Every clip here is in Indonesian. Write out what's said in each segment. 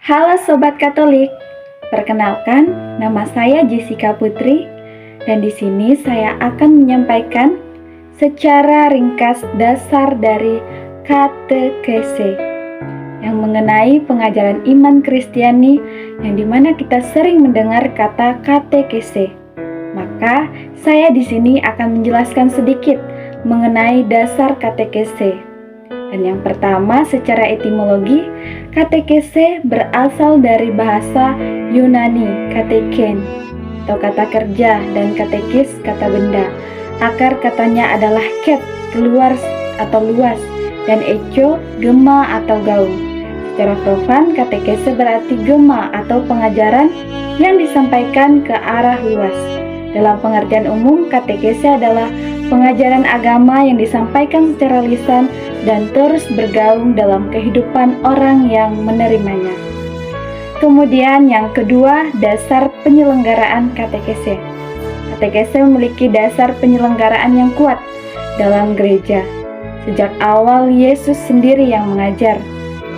Halo Sobat Katolik, perkenalkan nama saya Jessica Putri dan di sini saya akan menyampaikan secara ringkas dasar dari katekese yang mengenai pengajaran iman Kristiani yang dimana kita sering mendengar kata katekese. Maka saya di sini akan menjelaskan sedikit mengenai dasar katekese. Dan yang pertama, secara etimologi, katekese berasal dari bahasa Yunani, kateken, atau kata kerja, dan katekis, kata benda. Akar katanya adalah ket, keluar atau luas, dan echo, gema atau gaung. Secara profan, katekese berarti gema atau pengajaran yang disampaikan ke arah luas. Dalam pengertian umum, katekese adalah pengajaran agama yang disampaikan secara lisan dan terus bergaung dalam kehidupan orang yang menerimanya. Kemudian yang kedua, dasar penyelenggaraan katekese. Katekese memiliki dasar penyelenggaraan yang kuat dalam gereja. Sejak awal Yesus sendiri yang mengajar,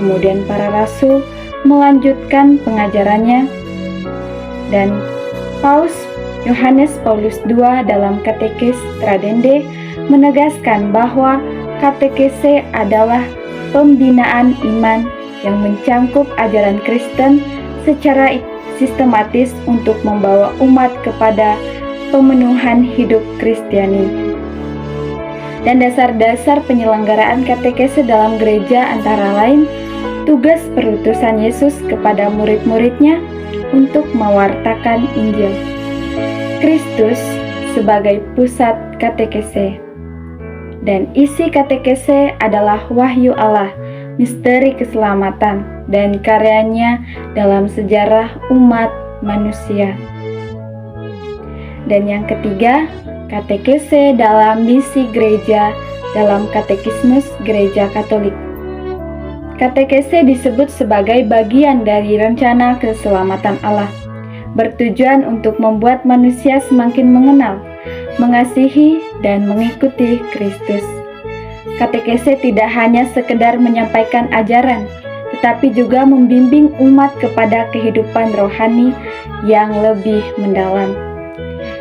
kemudian para rasul melanjutkan pengajarannya, dan Paus Yohanes Paulus II dalam Katekis Tradendae menegaskan bahwa katekese adalah pembinaan iman yang mencangkup ajaran Kristen secara sistematis untuk membawa umat kepada pemenuhan hidup Kristiani. Dan dasar-dasar penyelenggaraan katekese dalam gereja antara lain tugas perutusan Yesus kepada murid-muridnya untuk mewartakan Injil, Kristus sebagai pusat katekese, dan isi katekese adalah wahyu Allah, misteri keselamatan, dan karyanya dalam sejarah umat manusia. Dan yang ketiga, katekese dalam misi gereja dalam Katekismus Gereja Katolik. Katekese disebut sebagai bagian dari rencana keselamatan Allah, bertujuan untuk membuat manusia semakin mengenal, mengasihi, dan mengikuti Kristus. Katekese tidak hanya sekedar menyampaikan ajaran, tetapi juga membimbing umat kepada kehidupan rohani yang lebih mendalam.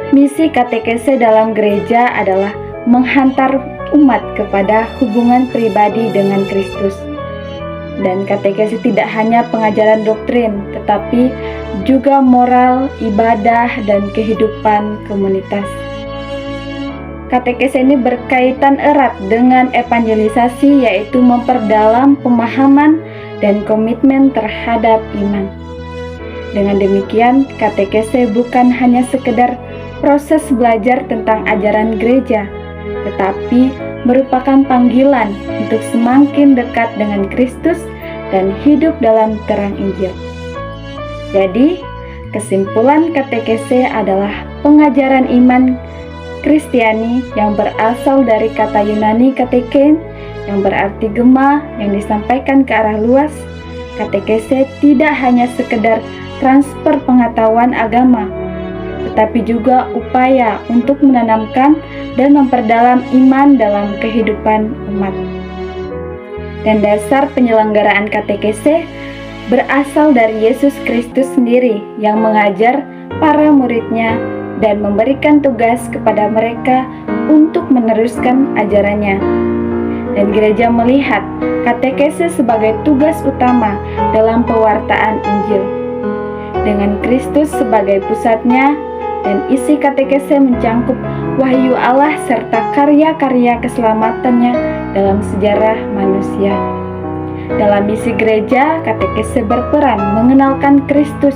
Misi katekese dalam gereja adalah menghantar umat kepada hubungan pribadi dengan Kristus. Dan katekese tidak hanya pengajaran doktrin, tetapi juga moral, ibadah, dan kehidupan komunitas. Katekese ini berkaitan erat dengan evangelisasi, yaitu memperdalam pemahaman dan komitmen terhadap iman. Dengan demikian, katekese bukan hanya sekedar proses belajar tentang ajaran gereja, tetapi merupakan panggilan untuk semakin dekat dengan Kristus dan hidup dalam terang Injil. Jadi, kesimpulan katekese adalah pengajaran iman Kristiani yang berasal dari kata Yunani kateken, yang berarti gema, yang disampaikan ke arah luas. Katekese tidak hanya sekedar transfer pengetahuan agama, tetapi juga upaya untuk menanamkan dan memperdalam iman dalam kehidupan umat. Dan dasar penyelenggaraan katekese berasal dari Yesus Kristus sendiri yang mengajar para muridnya dan memberikan tugas kepada mereka untuk meneruskan ajarannya. Dan gereja melihat katekese sebagai tugas utama dalam pewartaan Injil. Dengan Kristus sebagai pusatnya, dan isi katekese mencangkup wahyu Allah serta karya-karya keselamatannya dalam sejarah manusia. Dalam misi gereja, katekese berperan mengenalkan Kristus,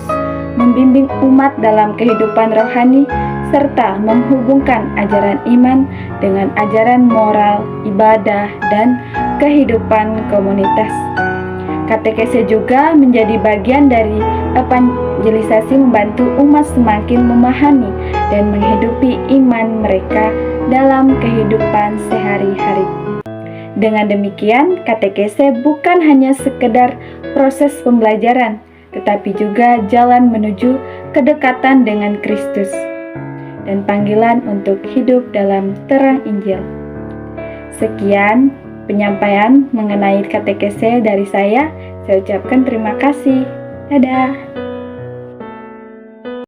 membimbing umat dalam kehidupan rohani, serta menghubungkan ajaran iman dengan ajaran moral, ibadah, dan kehidupan komunitas. Katekese juga menjadi bagian dari evangelisasi, membantu umat semakin memahami dan menghidupi iman mereka dalam kehidupan sehari-hari. Dengan demikian, katekese bukan hanya sekedar proses pembelajaran, tetapi juga jalan menuju kedekatan dengan Kristus dan panggilan untuk hidup dalam terang Injil. Sekian penyampaian mengenai katekese dari saya ucapkan terima kasih. Dadah.